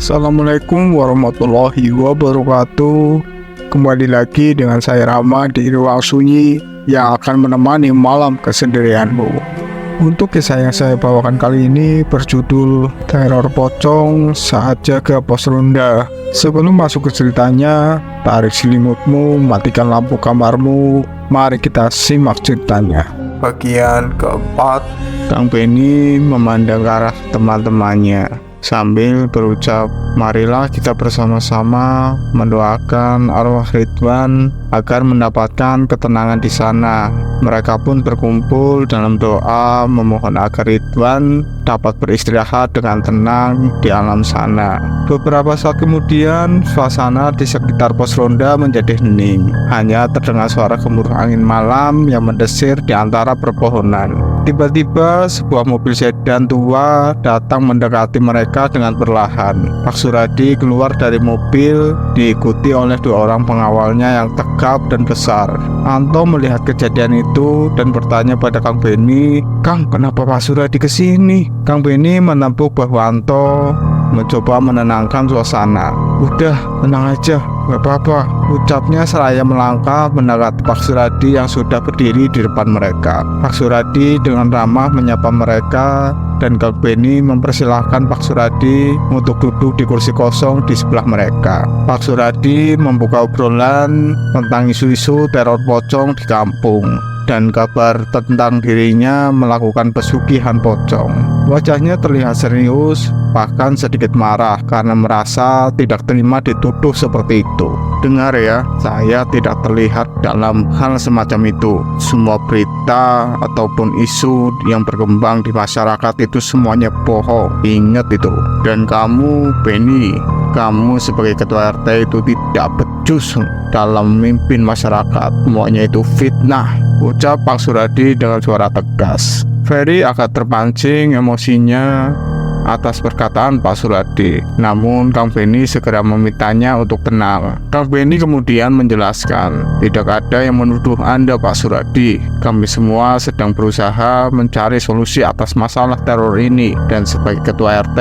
Assalamualaikum warahmatullahi wabarakatuh. Kembali lagi dengan saya Rama di ruang sunyi yang akan menemani malam kesendirianmu. Untuk kisah yang saya bawakan kali ini berjudul Teror Pocong Saat Jaga Pos Ronda. Sebelum masuk ke ceritanya, tarik selimutmu, matikan lampu kamarmu. Mari kita simak ceritanya. Bagian keempat. Kang Benny memandang ke arah teman-temannya sambil berucap, marilah kita bersama-sama mendoakan arwah Ridwan agar mendapatkan ketenangan di sana. Mereka pun berkumpul dalam doa memohon agar Ridwan dapat beristirahat dengan tenang di alam sana. Beberapa saat kemudian, suasana di sekitar pos ronda menjadi hening. Hanya terdengar suara gemuruh angin malam yang mendesir di antara perpohonan. Tiba-tiba sebuah mobil sedan tua datang mendekati mereka dengan perlahan. Pak Suradi keluar dari mobil diikuti oleh dua orang pengawalnya yang tegap dan besar. Anto melihat kejadian itu dan bertanya pada Kang Benny, "Kang, kenapa Pak Suradi kesini?" Kang Benny menepuk bahu Anto, mencoba menenangkan suasana. "Udah, tenang aja, gak apa-apa," ucapnya seraya melangkah mendekati Pak Suradi yang sudah berdiri di depan mereka. Pak Suradi dengan ramah menyapa mereka dan Kang Benny mempersilahkan Pak Suradi untuk duduk di kursi kosong di sebelah mereka. Pak Suradi membuka obrolan tentang isu-isu teror pocong di kampung dan kabar tentang dirinya melakukan pesugihan pocong. Wajahnya terlihat serius, bahkan sedikit marah karena merasa tidak terima dituduh seperti itu. "Dengar ya, saya tidak terlihat dalam hal semacam itu. Semua berita ataupun isu yang berkembang di masyarakat itu semuanya bohong. Ingat itu. Dan kamu, Benny, kamu sebagai ketua RT itu tidak becus dalam memimpin masyarakat. Semuanya itu fitnah," ucap Pak Suradi dengan suara tegas. Ferry agak terpancing emosinya atas perkataan Pak Suradi. Namun Kang Benny segera memintanya untuk tenang. Kang Benny kemudian menjelaskan, "Tidak ada yang menuduh Anda, Pak Suradi. Kami semua sedang berusaha mencari solusi atas masalah teror ini. Dan sebagai ketua RT,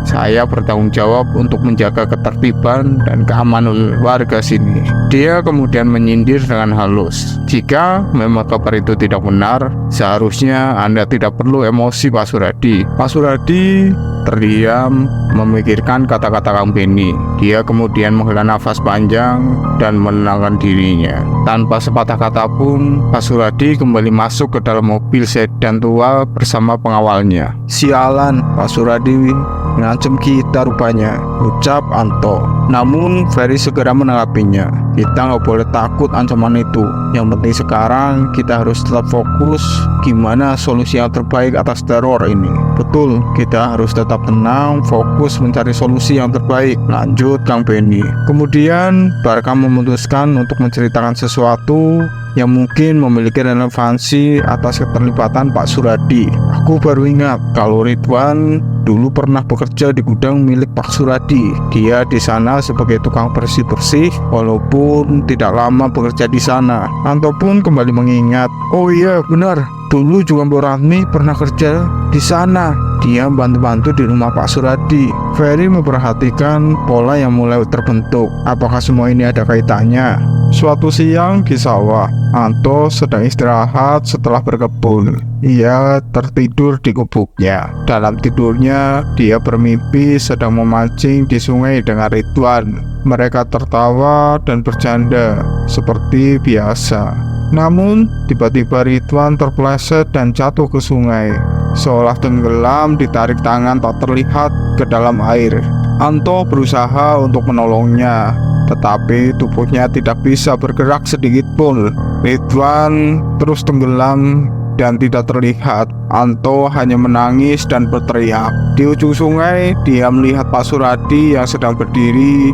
saya bertanggung jawab untuk menjaga ketertiban dan keamanan warga sini." Dia kemudian menyindir dengan halus, "Jika memang kabar itu tidak benar, seharusnya Anda tidak perlu emosi, Pak Suradi." Pak Suradi terdiam memikirkan kata-kata Kang Benny. Dia kemudian menghela nafas panjang dan menenangkan dirinya. Tanpa sepatah kata pun, Pak Suradi kembali masuk ke dalam mobil sedan tua bersama pengawalnya. "Sialan, Pak Suradi ngancem kita rupanya," ucap Anto. Namun Ferry segera menanggapinya, "Kita nggak boleh takut ancaman itu. Yang penting sekarang kita harus tetap fokus gimana solusi yang terbaik atas teror ini." "Betul, kita harus tetap tenang, fokus mencari solusi yang terbaik," lanjut Kang Benny. Kemudian Barka memutuskan untuk menceritakan sesuatu yang mungkin memiliki relevansi atas keterlibatan Pak Suradi. "Aku baru ingat kalau Ridwan dulu pernah bekerja di gudang milik Pak Suradi. Dia di sana sebagai tukang bersih-bersih, walaupun tidak lama bekerja di sana." Anto pun kembali mengingat, "Oh iya, benar. Dulu juga Mbak Ratmi pernah kerja di sana. Dia bantu-bantu di rumah Pak Suradi." Ferry memperhatikan pola yang mulai terbentuk. Apakah semua ini ada kaitannya? Suatu siang di sawah, Anto sedang istirahat setelah berkebun. Ia tertidur di gubuknya. Dalam tidurnya, dia bermimpi sedang memancing di sungai dengan Ridwan. Mereka tertawa dan bercanda seperti biasa. Namun, tiba-tiba Ridwan terpeleset dan jatuh ke sungai. Seolah tenggelam ditarik tangan tak terlihat ke dalam air. Anto berusaha untuk menolongnya, tetapi tubuhnya tidak bisa bergerak sedikit pun. Ridwan terus tenggelam dan tidak terlihat. Anto hanya menangis dan berteriak. Di ujung sungai, dia melihat Pak Suradi yang sedang berdiri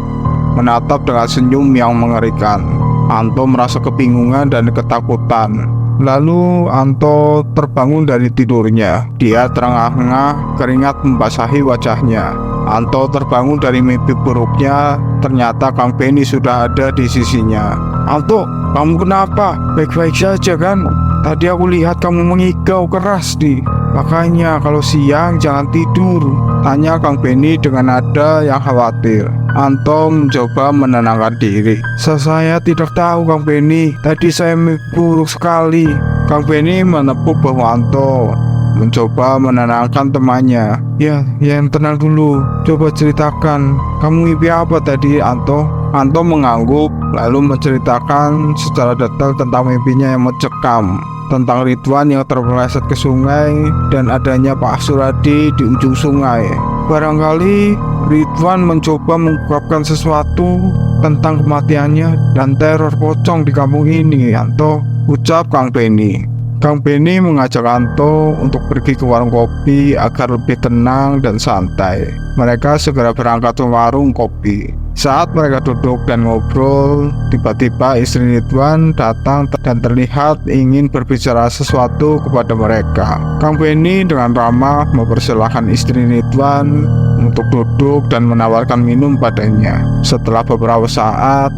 menatap dengan senyum yang mengerikan. Anto merasa kebingungan dan ketakutan. Lalu Anto terbangun dari tidurnya. Dia terengah-engah, keringat membasahi wajahnya. Anto terbangun dari mimpi buruknya. Ternyata Kang Benny sudah ada di sisinya. "Anto, kamu kenapa? Baik-baik saja kan? Tadi aku lihat kamu mengigau keras di..." Makanya kalau siang jangan tidur, tanya Kang Benny dengan nada yang khawatir. Anto mencoba menenangkan diri. Saya tidak tahu Kang Benny, tadi saya mimpi buruk sekali. Kang Benny menepuk bahu Anto, mencoba menenangkan temannya. Ya, yang tenang dulu. Coba ceritakan, kamu mimpi apa tadi, Anto? Anto mengangguk, lalu menceritakan secara detail tentang mimpinya yang mencekam, tentang Ridwan yang terpeleset ke sungai dan adanya Pak Suradi di ujung sungai. Barangkali Ridwan mencoba mengungkapkan sesuatu tentang kematiannya dan teror pocong di kampung ini, Anto, ucap Kang Benny. Kang Benny mengajak Anto untuk pergi ke warung kopi agar lebih tenang dan santai. Mereka segera berangkat ke warung kopi. Saat mereka duduk dan ngobrol, tiba-tiba istri Ridwan datang dan terlihat ingin berbicara sesuatu kepada mereka. Kang Benny dengan ramah mempersilahkan istri Ridwan untuk duduk dan menawarkan minum padanya. Setelah beberapa saat,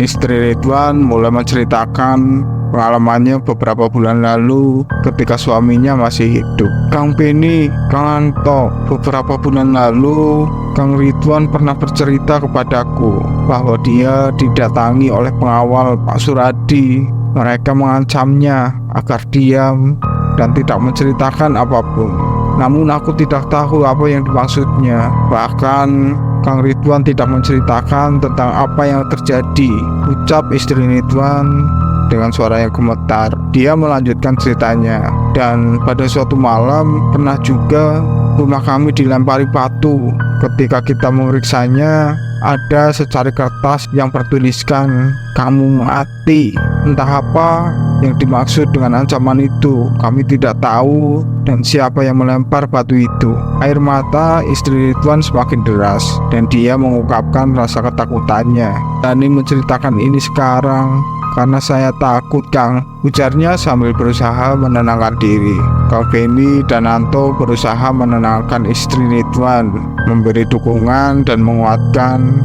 istri Ridwan mulai menceritakan pengalamannya beberapa bulan lalu ketika suaminya masih hidup. Kang Benny, Kang Anto, beberapa bulan lalu Kang Ridwan pernah bercerita kepadaku bahwa dia didatangi oleh pengawal Pak Suradi. Mereka mengancamnya agar diam dan tidak menceritakan apapun. Namun aku tidak tahu apa yang dimaksudnya. Bahkan Kang Ridwan tidak menceritakan tentang apa yang terjadi, ucap istri Ridwan dengan suara yang gemetar. Dia melanjutkan ceritanya. Dan pada suatu malam pernah juga rumah kami dilempari batu. Ketika kita memeriksanya, ada secari kertas yang bertuliskan "kamu mati". Entah apa yang dimaksud dengan ancaman itu, kami tidak tahu, dan siapa yang melempar batu itu. Air mata istri Ridwan semakin deras dan dia mengungkapkan rasa ketakutannya. Dani menceritakan ini sekarang karena saya takut, Kang, ujarnya sambil berusaha menenangkan diri. Kang Benny dan Anto berusaha menenangkan istri Ridwan, memberi dukungan dan menguatkan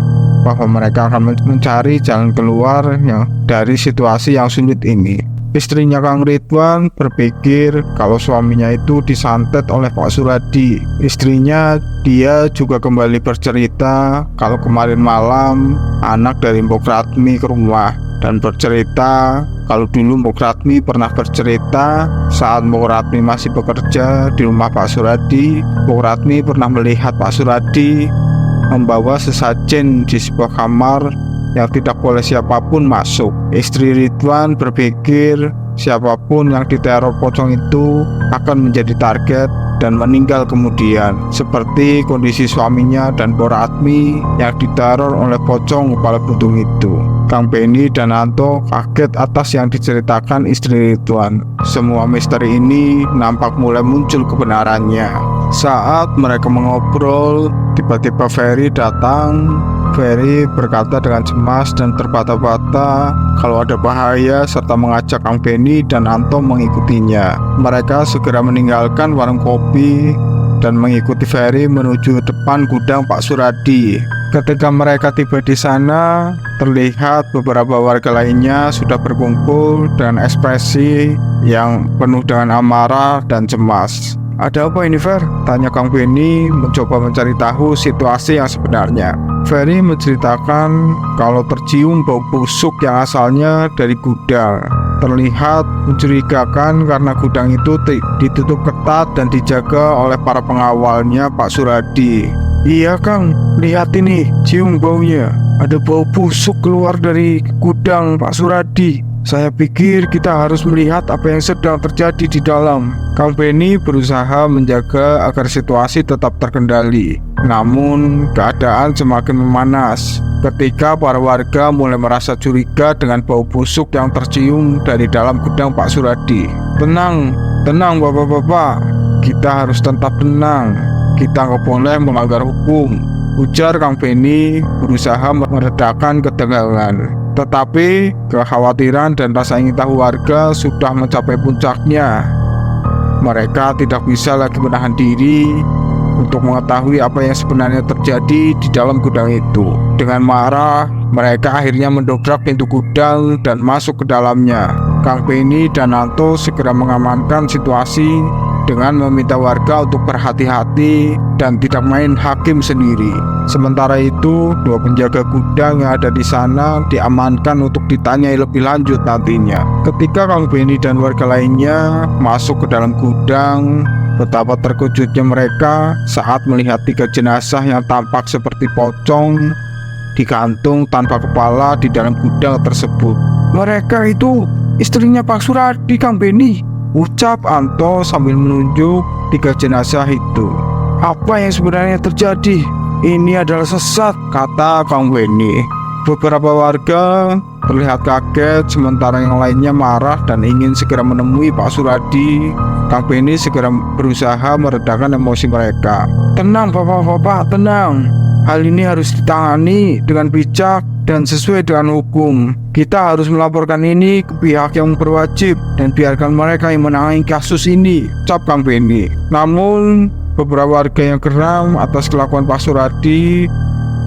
bahwa mereka akan mencari jalan keluar dari situasi yang sulit ini. Istrinya Kang Ridwan berpikir kalau suaminya itu disantet oleh Pak Suradi. Istrinya dia juga kembali bercerita kalau kemarin malam anak dari Mbok Ratmi ke rumah dan bercerita kalau dulu Mbok Ratmi pernah bercerita saat Mbok Ratmi masih bekerja di rumah Pak Suradi. Mbok Ratmi pernah melihat Pak Suradi membawa sesajen di sebuah kamar yang tidak boleh siapapun masuk. Istri Ridwan berpikir siapapun yang diteror pocong itu akan menjadi target dan meninggal kemudian, seperti kondisi suaminya dan Mbok Ratmi yang diteror oleh pocong kepala buntung itu. Kang Benny dan Anto kaget atas yang diceritakan istri Ridwan. Semua misteri ini nampak mulai muncul kebenarannya. Saat mereka mengobrol, tiba-tiba Ferry datang. Ferry berkata dengan cemas dan terbata-bata kalau ada bahaya serta mengajak Kang Benny dan Anto mengikutinya. Mereka segera meninggalkan warung kopi dan mengikuti Ferry menuju depan gudang Pak Suradi. Ketika mereka tiba di sana, terlihat beberapa warga lainnya sudah berkumpul dengan ekspresi yang penuh dengan amarah dan cemas. Ada apa ini, Fer? Tanya Kang Benny mencoba mencari tahu situasi yang sebenarnya. Ferry menceritakan kalau tercium bau busuk yang asalnya dari gudang. Terlihat mencurigakan karena gudang itu ditutup ketat dan dijaga oleh para pengawalnya Pak Suradi. Iya, Kang, lihat ini, cium baunya. Ada bau busuk keluar dari gudang Pak Suradi. Saya pikir kita harus melihat apa yang sedang terjadi di dalam. Kang Benny berusaha menjaga agar situasi tetap terkendali. Namun, keadaan semakin memanas ketika para warga mulai merasa curiga dengan bau busuk yang tercium dari dalam gudang Pak Suradi. Tenang bapak-bapak, kita harus tetap tenang. Kita nggak boleh melanggar hukum, ujar Kang Benny berusaha meredakan ketegangan. Tetapi kekhawatiran dan rasa ingin tahu warga sudah mencapai puncaknya. Mereka tidak bisa lagi menahan diri untuk mengetahui apa yang sebenarnya terjadi di dalam gudang itu. Dengan marah, mereka akhirnya mendobrak pintu gudang dan masuk ke dalamnya. Kang Benny dan Anto segera mengamankan situasi dengan meminta warga untuk berhati-hati dan tidak main hakim sendiri. Sementara itu, 2 penjaga gudang yang ada di sana diamankan untuk ditanyai lebih lanjut nantinya. Ketika Kang Benny dan warga lainnya masuk ke dalam gudang, betapa terkejutnya mereka saat melihat 3 jenazah yang tampak seperti pocong digantung tanpa kepala di dalam gudang tersebut. "Mereka itu istrinya Pak Suradi, Kang Benny," ucap Anto sambil menunjuk 3 jenazah itu. "Apa yang sebenarnya terjadi? Ini adalah sesat," kata Kang Benny. Beberapa warga terlihat kaget, sementara yang lainnya marah dan ingin segera menemui Pak Suradi. Kang Benny segera berusaha meredakan emosi mereka. "Tenang bapak-bapak, tenang. Hal ini harus ditangani dengan bijak dan sesuai dengan hukum. Kita harus melaporkan ini ke pihak yang berwajib dan biarkan mereka yang menangani kasus ini," ucap Kang Benny. Namun, beberapa warga yang geram atas kelakuan Pak Suradi.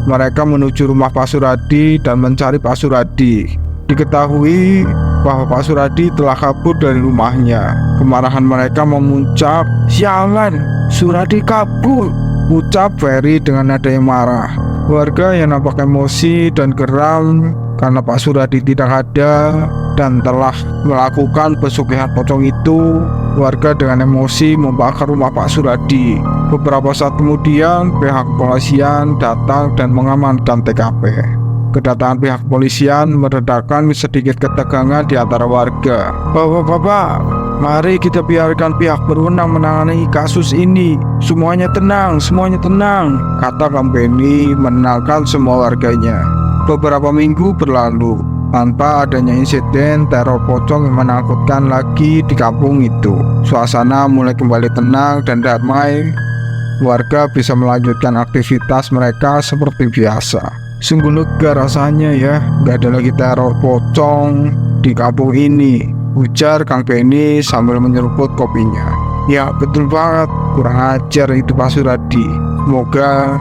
Mereka menuju rumah Pak Suradi dan mencari Pak Suradi. Diketahui bahwa Pak Suradi telah kabur dari rumahnya. Kemarahan mereka memuncak. "Sialan, Suradi kabur," ucap Ferry dengan nada yang marah. Warga yang nampak emosi dan geram karena Pak Suradi tidak ada dan telah melakukan pesugihan pocong itu. Warga dengan emosi membakar rumah Pak Suradi. Beberapa saat kemudian pihak kepolisian datang dan mengamankan TKP. Kedatangan pihak kepolisian meredakan sedikit ketegangan di antara warga. "Bapak-bapak, mari kita biarkan pihak berwenang menangani kasus ini. Semuanya tenang, kata Kang Benny menenangkan semua warganya. Beberapa minggu berlalu tanpa adanya insiden teror pocong yang menakutkan lagi di kampung itu. Suasana mulai kembali tenang dan damai. Warga bisa melanjutkan aktivitas mereka seperti biasa. Sungguh lega rasanya ya, gak ada lagi teror pocong di kampung ini, ujar Kang Benny sambil menyeruput kopinya. "Ya betul banget, kurang ajar itu Pak Suradi. Semoga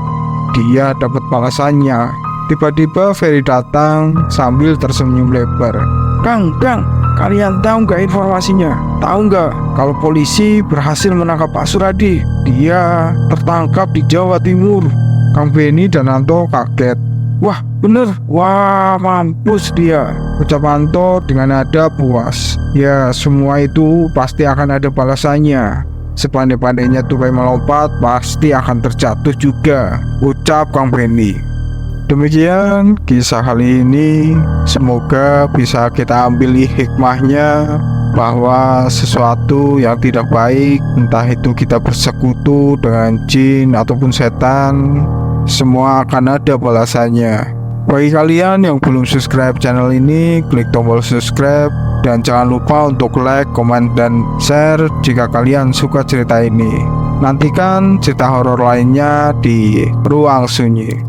dia dapat balasannya." Tiba-tiba Ferry datang sambil tersenyum lebar. Kang, kalian tahu nggak informasinya? Tahu nggak kalau polisi berhasil menangkap Pak Suradi? Dia tertangkap di Jawa Timur." Kang Benny dan Anto kaget. "Wah bener, wah mampus dia," ucap Anto dengan nada puas. "Ya semua itu pasti akan ada balasannya. Sepandai-pandainya tupai melompat pasti akan terjatuh juga," ucap Kang Benny. Demikian kisah kali ini. Semoga bisa kita ambil hikmahnya bahwa sesuatu yang tidak baik, entah itu kita bersekutu dengan jin ataupun setan, semua akan ada balasannya. Bagi kalian yang belum subscribe channel ini, klik tombol subscribe dan jangan lupa untuk like, komen, dan share jika kalian suka cerita ini. Nantikan cerita horor lainnya di Ruang Sunyi.